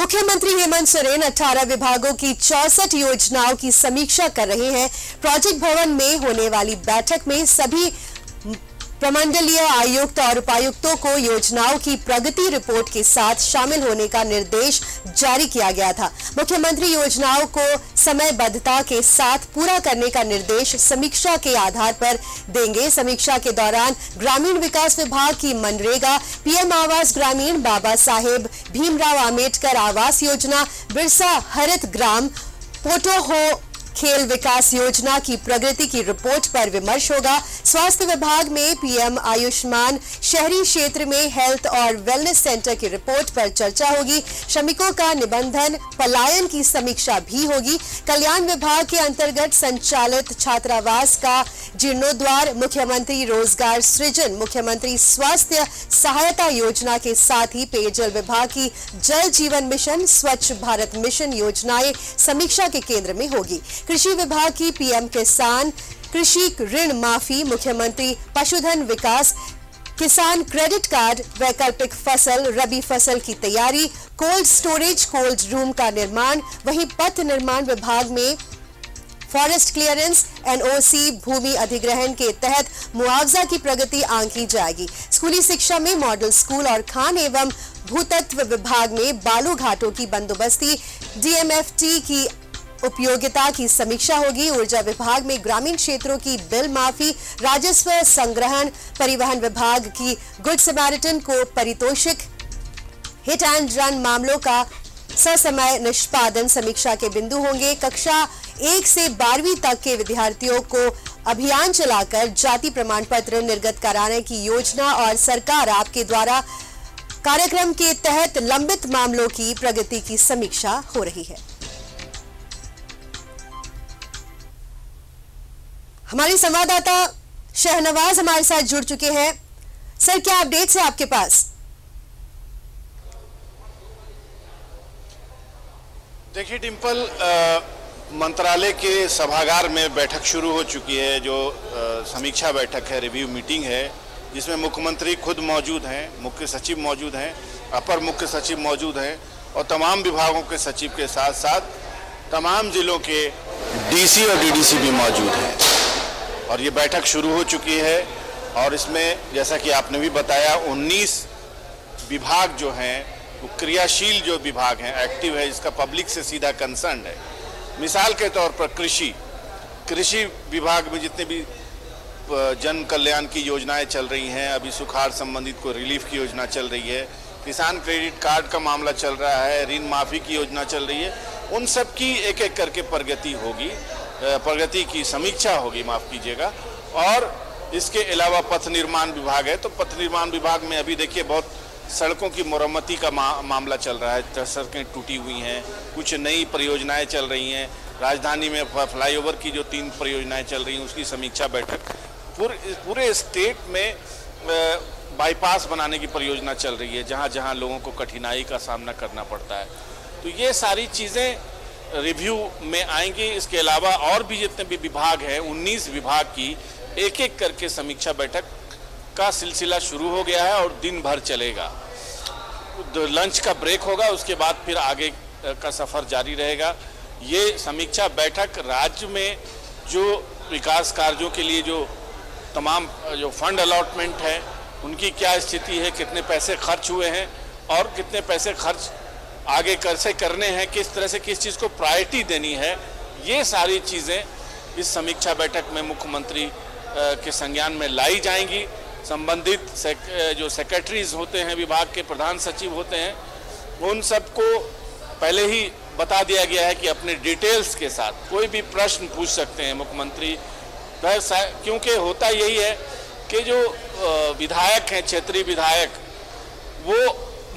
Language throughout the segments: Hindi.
मुख्यमंत्री हेमंत सोरेन 18 विभागों की 64 योजनाओं की समीक्षा कर रहे हैं। प्रोजेक्ट भवन में होने वाली बैठक में सभी प्रमंडलीय आयुक्त और उपायुक्तों को योजनाओं की प्रगति रिपोर्ट के साथ शामिल होने का निर्देश जारी किया गया था। मुख्यमंत्री योजनाओं को समयबद्धता के साथ पूरा करने का निर्देश समीक्षा के आधार पर देंगे। समीक्षा के दौरान ग्रामीण विकास विभाग की मनरेगा, पीएम आवास ग्रामीण, बाबा साहेब भीमराव अंबेडकर आवास योजना, बिरसा हरित ग्राम, पोटोहो खेल विकास योजना की प्रगति की रिपोर्ट पर विमर्श होगा। स्वास्थ्य विभाग में पीएम आयुष्मान, शहरी क्षेत्र में हेल्थ और वेलनेस सेंटर की रिपोर्ट पर चर्चा होगी। श्रमिकों का निबंधन, पलायन की समीक्षा भी होगी। कल्याण विभाग के अंतर्गत संचालित छात्रावास का जीर्णोद्वार, मुख्यमंत्री रोजगार सृजन, मुख्यमंत्री स्वास्थ्य सहायता योजना के साथ ही पेयजल विभाग की जल जीवन मिशन, स्वच्छ भारत मिशन योजनाएं समीक्षा के केंद्र में होगी। कृषि विभाग की पीएम किसान कृषि ऋण माफी, मुख्यमंत्री पशुधन विकास, किसान क्रेडिट कार्ड, वैकल्पिक फसल, रबी फसल की तैयारी, कोल्ड स्टोरेज, कोल्ड रूम का निर्माण। वहीं पथ निर्माण विभाग में फॉरेस्ट क्लियरेंस, एनओसी, भूमि अधिग्रहण के तहत मुआवजा की प्रगति आंकी जाएगी। स्कूली शिक्षा में मॉडल स्कूल और खान एवं भूतत्व विभाग में बालू घाटों की बंदोबस्ती, डीएमएफटी की उपयोगिता की समीक्षा होगी। ऊर्जा विभाग में ग्रामीण क्षेत्रों की बिल माफी, राजस्व संग्रहण, परिवहन विभाग की गुड समैरिटन को पारितोषिक, हिट एंड रन मामलों का ससमय निष्पादन समीक्षा के बिंदु होंगे। कक्षा 1 से 12वीं तक के विद्यार्थियों को अभियान चलाकर जाति प्रमाण पत्र निर्गत कराने की योजना और सरकार आपके द्वारा कार्यक्रम के तहत लंबित मामलों की प्रगति की समीक्षा हो रही है। हमारे संवाददाता शहनवाज हमारे साथ जुड़ चुके हैं। सर, क्या अपडेट्स है आपके पास? देखिए डिंपल, मंत्रालय के सभागार में बैठक शुरू हो चुकी है, जो समीक्षा बैठक है, रिव्यू मीटिंग है, जिसमें मुख्यमंत्री खुद मौजूद हैं, मुख्य सचिव मौजूद हैं, अपर मुख्य सचिव मौजूद हैं और तमाम विभागों के सचिव के साथ साथ तमाम जिलों के डीसी और डीडीसी भी मौजूद हैं। और ये बैठक शुरू हो चुकी है और इसमें जैसा कि आपने भी बताया 19 विभाग जो हैं वो क्रियाशील जो विभाग हैं, एक्टिव है, इसका पब्लिक से सीधा कंसर्न है। मिसाल के तौर पर कृषि विभाग में जितने भी जन कल्याण की योजनाएं चल रही हैं, अभी सुखाड़ संबंधित को रिलीफ की योजना चल रही है, किसान क्रेडिट कार्ड का मामला चल रहा है, ऋण माफी की योजना चल रही है, उन सब की एक एक करके प्रगति की समीक्षा होगी, माफ कीजिएगा। और इसके अलावा पथ निर्माण विभाग है, तो पथ निर्माण विभाग में अभी देखिए बहुत सड़कों की मरम्मती का मामला चल रहा है। सड़कें टूटी हुई हैं, कुछ नई परियोजनाएं चल रही हैं। राजधानी में फ्लाईओवर की जो 3 परियोजनाएं चल रही हैं उसकी समीक्षा बैठक। पूरे स्टेट में बाईपास बनाने की परियोजना चल रही है, जहां जहां लोगों को कठिनाई का सामना करना पड़ता है। तो ये सारी चीज़ें रिव्यू में आएंगी। इसके अलावा और भी जितने भी विभाग हैं, 19 विभाग की एक एक करके समीक्षा बैठक का सिलसिला शुरू हो गया है और दिन भर चलेगा। लंच का ब्रेक होगा, उसके बाद फिर आगे का सफ़र जारी रहेगा। ये समीक्षा बैठक राज्य में जो विकास कार्यों के लिए जो तमाम जो फंड अलॉटमेंट है उनकी क्या स्थिति है, कितने पैसे खर्च हुए हैं और कितने पैसे खर्च आगे कैसे करने हैं, किस तरह से किस चीज़ को प्रायोरिटी देनी है, ये सारी चीज़ें इस समीक्षा बैठक में मुख्यमंत्री के संज्ञान में लाई जाएंगी। संबंधित जो सेक्रेटरीज होते हैं, विभाग के प्रधान सचिव होते हैं, उन सबको पहले ही बता दिया गया है कि अपने डिटेल्स के साथ कोई भी प्रश्न पूछ सकते हैं मुख्यमंत्री। क्योंकि होता यही है कि जो विधायक हैं, क्षेत्रीय विधायक, वो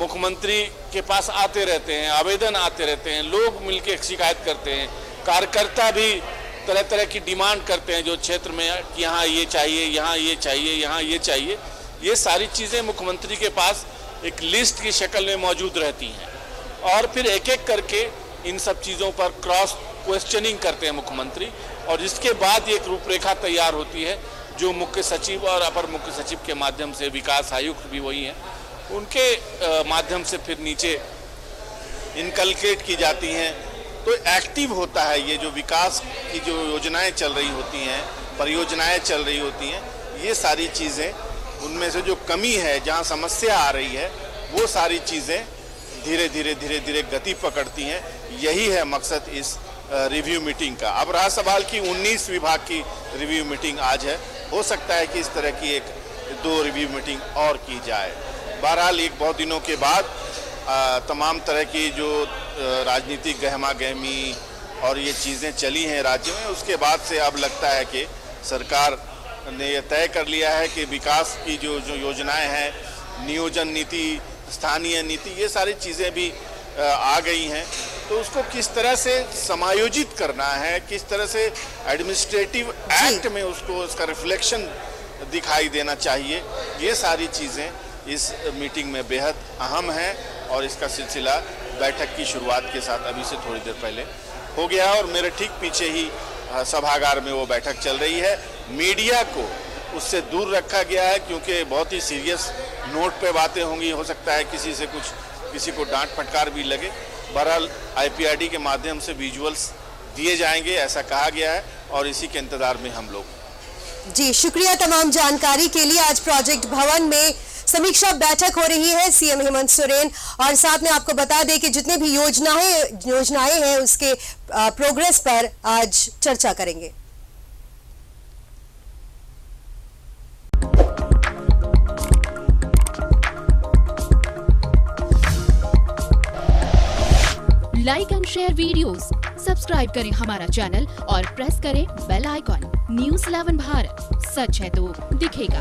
मुख्यमंत्री के पास आते रहते हैं, आवेदन आते रहते हैं, लोग मिलकर शिकायत करते हैं, कार्यकर्ता भी तरह तरह की डिमांड करते हैं जो क्षेत्र में कि यहाँ ये चाहिए, यहाँ ये चाहिए, यहाँ ये चाहिए। ये सारी चीज़ें मुख्यमंत्री के पास एक लिस्ट की शक्ल में मौजूद रहती हैं और फिर एक एक करके इन सब चीज़ों पर क्रॉस क्वेश्चनिंग करते हैं मुख्यमंत्री और इसके बाद एक रूपरेखा तैयार होती है जो मुख्य सचिव और अपर मुख्य सचिव के माध्यम से, विकास आयुक्त भी वही हैं, उनके माध्यम से फिर नीचे इनकलकेट की जाती हैं, तो एक्टिव होता है ये जो विकास की जो योजनाएं चल रही होती हैं, परियोजनाएं चल रही होती हैं, ये सारी चीज़ें उनमें से जो कमी है, जहां समस्या आ रही है, वो सारी चीज़ें धीरे धीरे गति पकड़ती हैं। यही है मकसद इस रिव्यू मीटिंग का। अब रहा सवाल कि 19 विभाग की रिव्यू मीटिंग आज है, हो सकता है कि इस तरह की 1-2 रिव्यू मीटिंग और की जाए। बहरहाल एक बहुत दिनों के बाद तमाम तरह की जो राजनीतिक गहमा गहमी और ये चीज़ें चली हैं राज्य में, उसके बाद से अब लगता है कि सरकार ने यह तय कर लिया है कि विकास की जो योजनाएं हैं, नियोजन नीति, स्थानीय नीति, ये सारी चीज़ें भी आ गई हैं। तो उसको किस तरह से समायोजित करना है, किस तरह से एडमिनिस्ट्रेटिव एक्ट में उसको उसका रिफ्लेक्शन दिखाई देना चाहिए, ये सारी चीज़ें इस मीटिंग में बेहद अहम हैं। और इसका सिलसिला बैठक की शुरुआत के साथ अभी से थोड़ी देर पहले हो गया है और मेरे ठीक पीछे ही सभागार में वो बैठक चल रही है। मीडिया को उससे दूर रखा गया है क्योंकि बहुत ही सीरियस नोट पे बातें होंगी, हो सकता है किसी को डांट फटकार भी लगे। बहरहाल IPRD के माध्यम से विजुअल्स दिए जाएंगे, ऐसा कहा गया है और इसी के इंतजार में हम लोग। जी शुक्रिया तमाम जानकारी के लिए। आज प्रोजेक्ट भवन में समीक्षा बैठक हो रही है CM हेमंत सोरेन, और साथ में आपको बता दें कि जितने भी योजनाएं हैं उसके प्रोग्रेस पर आज चर्चा करेंगे। Like and share videos, subscribe करें हमारा चैनल और प्रेस करें बेल आइकॉन। News 11 भारत, सच है तो दिखेगा।